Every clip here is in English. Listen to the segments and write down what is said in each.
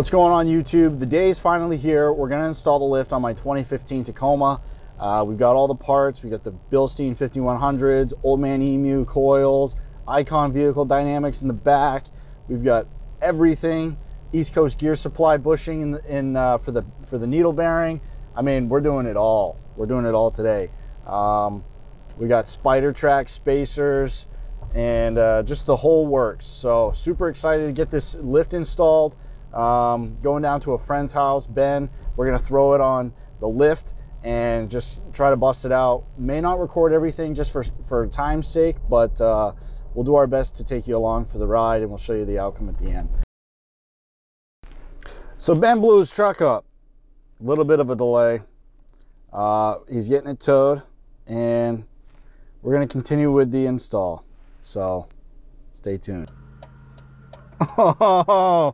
What's going on YouTube? The day is finally here. We're going to install the lift on my 2015 Tacoma. We've got all the parts. We got the Bilstein 5100s, old Man Emu coils, Icon vehicle dynamics in the back. We've got everything. East Coast gear supply bushing for the needle bearing. I mean, we're doing it all. We're doing it all today. We got SpiderTrax Spacers and just the whole works. So super excited to get this lift installed. Going down to a friend's house, Ben. We're gonna throw it on the lift and just try to bust it out. May not record everything just for time's sake, but we'll do our best to take you along for the ride, and we'll show you the outcome at the end. So Ben blew his truck up. A little bit of a delay. He's getting it towed, and we're gonna continue with the install. So stay tuned. Oh,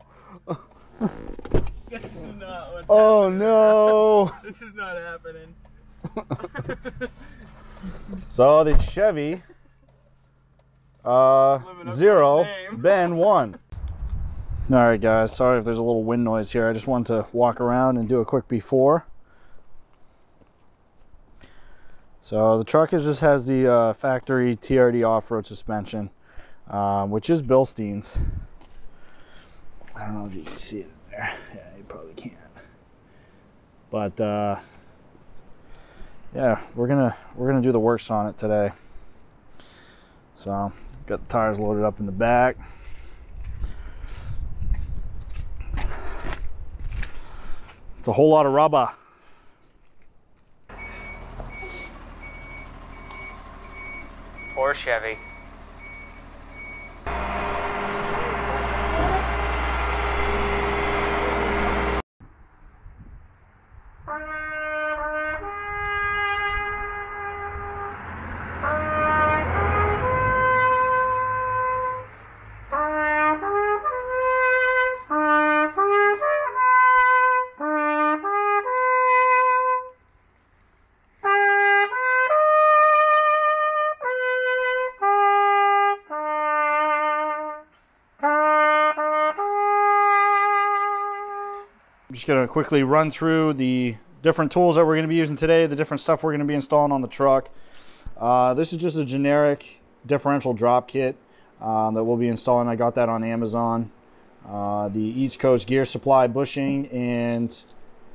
this is not what's oh happening. No. This is not happening. So the Chevy 0, Ben 1. All right guys, sorry if there's a little wind noise here. I just wanted to walk around and do a quick before. So the truck just has the factory TRD off-road suspension, which is Bilstein's. I don't know if you can see it there. Yeah, you probably can't. But yeah, we're gonna do the works on it today. So got the tires loaded up in the back. It's a whole lot of rubber. Poor Chevy. I'm just going to quickly run through the different tools that we're going to be using today, the different stuff we're going to be installing on the truck. This is just a generic differential drop kit that we'll be installing. I got that on Amazon. The East Coast gear supply bushing and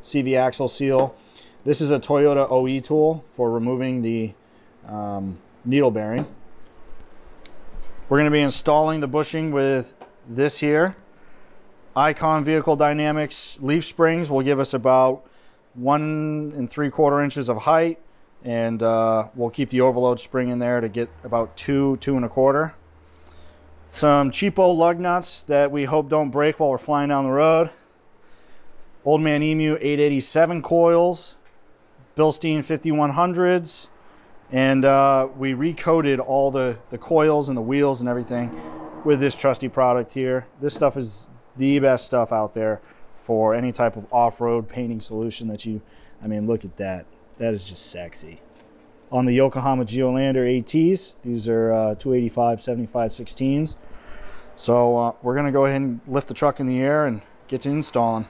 CV axle seal. This is a Toyota OE tool for removing the needle bearing. We're going to be installing the bushing with this here. Icon vehicle dynamics leaf springs will give us about 1 3/4 inches of height, and we'll keep the overload spring in there to get about 2 1/4. Some cheapo lug nuts that we hope don't break while we're flying down the road. Old Man Emu 887 coils, Bilstein 5100s, and we recoated all the coils and the wheels and everything with this trusty product here. This stuff is the best stuff out there for any type of off-road painting solution that you, I mean, look at that. That is just sexy. On the Yokohama Geolander ATs, these are 285 75/16s. So we're gonna go ahead and lift the truck in the air and get to installing.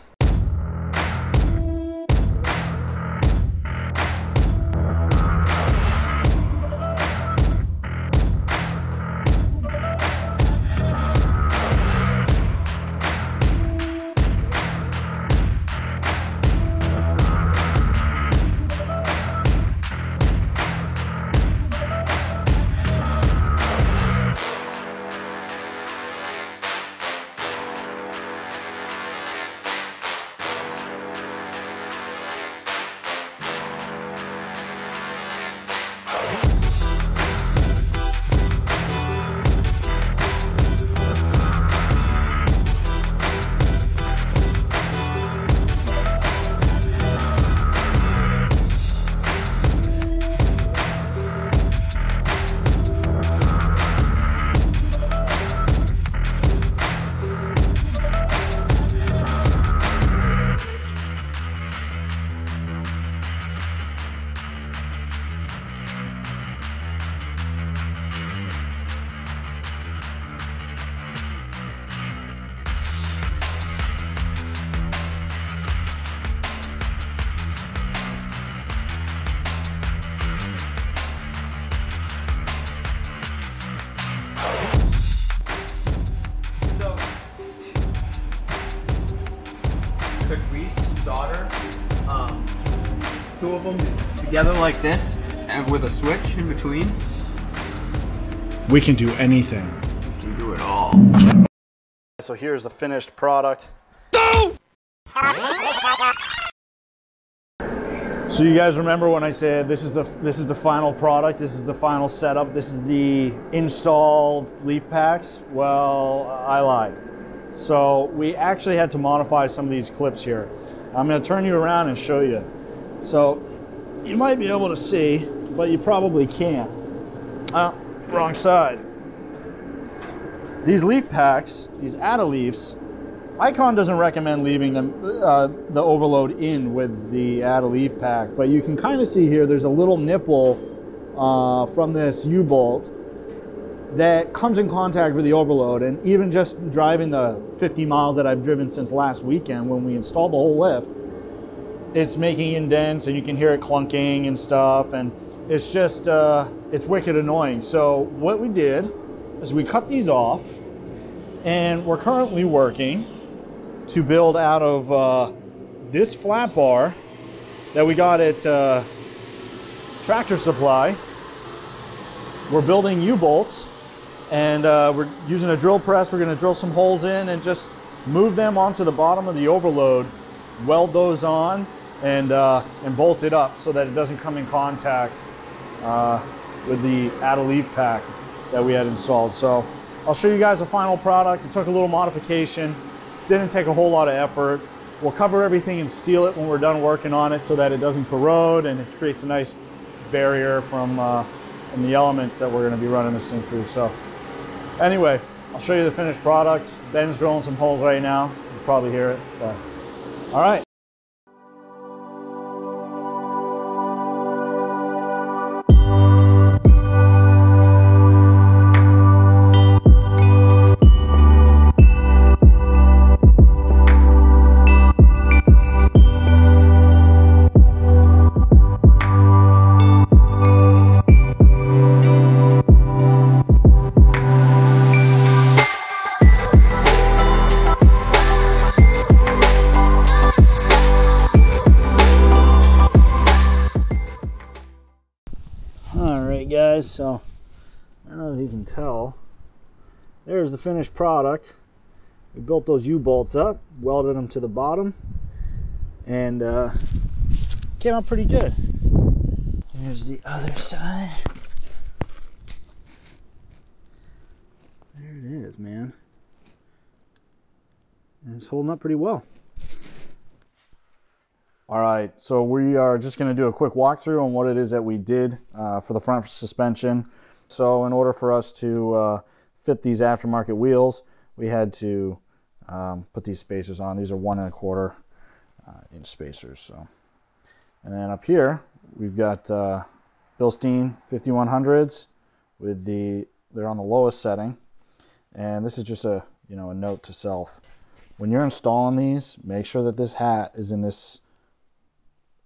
two of them together like this, and with a switch in between. We can do anything. We can do it all. So here's the finished product. So you guys remember when I said this is the final product, this is the final setup, this is the installed leaf packs? Well, I lied. So we actually had to modify some of these clips here. I'm going to turn you around and show you. So you might be able to see, but you probably can't. Wrong side. These leaf packs, these Add-A-Leafs, Icon doesn't recommend leaving them the overload in with the Add-A-Leaf pack, but you can kind of see here there's a little nipple from this U-bolt that comes in contact with the overload, and even just driving the 50 miles that I've driven since last weekend when we installed the whole lift, it's making indents and you can hear it clunking and stuff, and it's just it's wicked annoying. So what we did is we cut these off, and we're currently working to build out of this flat bar that we got at Tractor Supply. We're building U-bolts, and we're using a drill press. We're going to drill some holes in and just move them onto the bottom of the overload, weld those on, and bolt it up so that it doesn't come in contact with the Add-A-Leaf pack that we had installed. So I'll show you guys the final product. It took a little modification. Didn't take a whole lot of effort. We'll cover everything and steel it when we're done working on it so that it doesn't corrode, and it creates a nice barrier from the elements that we're going to be running this thing through. So anyway, I'll show you the finished product. Ben's drilling some holes right now. You'll probably hear it. But all right. Guys, so I don't know if you can tell, there's the finished product. We built those U-bolts up, welded them to the bottom, and came out pretty good. Here's the other side. There it is, man. And it's holding up pretty well. All right, so we are just going to do a quick walkthrough on what it is that we did for the front suspension. So in order for us to fit these aftermarket wheels, we had to put these spacers on. These are 1 1/4 inch spacers. So, and then up here we've got Bilstein 5100s with they're on the lowest setting, and this is just a a note to self: when you're installing these, make sure that this hat is in this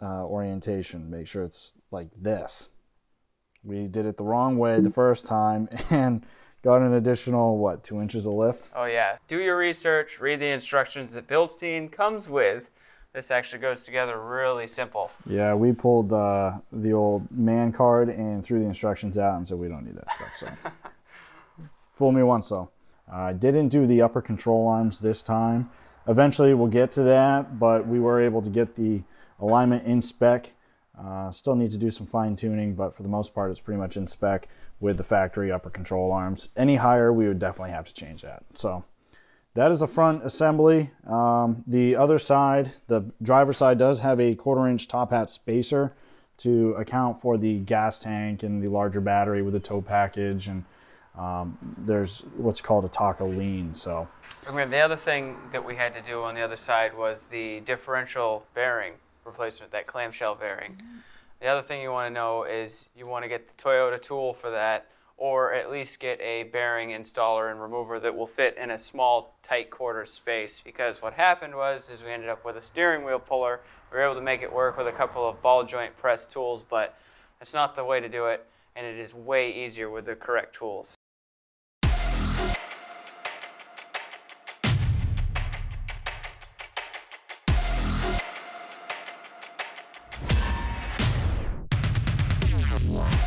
orientation. Make sure it's like this. We did it the wrong way the first time and got an additional, what, 2 inches of lift? Oh yeah, do your research, read the instructions that Bilstein comes with. This actually goes together really simple. Yeah, we pulled the old man card and threw the instructions out and said we don't need that stuff. So fool me once though. I didn't do the upper control arms this time. Eventually we'll get to that, but we were able to get the alignment in spec. Still need to do some fine tuning, but for the most part it's pretty much in spec with the factory upper control arms. Any higher we would definitely have to change that. So that is the front assembly. The other side, the driver's side, does have a 1/4 inch top hat spacer to account for the gas tank and the larger battery with the tow package, and there's what's called a Taco lean. So the other thing that we had to do on the other side was the differential bearing replacement, that clamshell bearing. The other thing you want to know is you want to get the Toyota tool for that, or at least get a bearing installer and remover that will fit in a small tight quarter space, because what happened was we ended up with a steering wheel puller. We were able to make it work with a couple of ball joint press tools, but that's not the way to do it, and it is way easier with the correct tools. Yeah.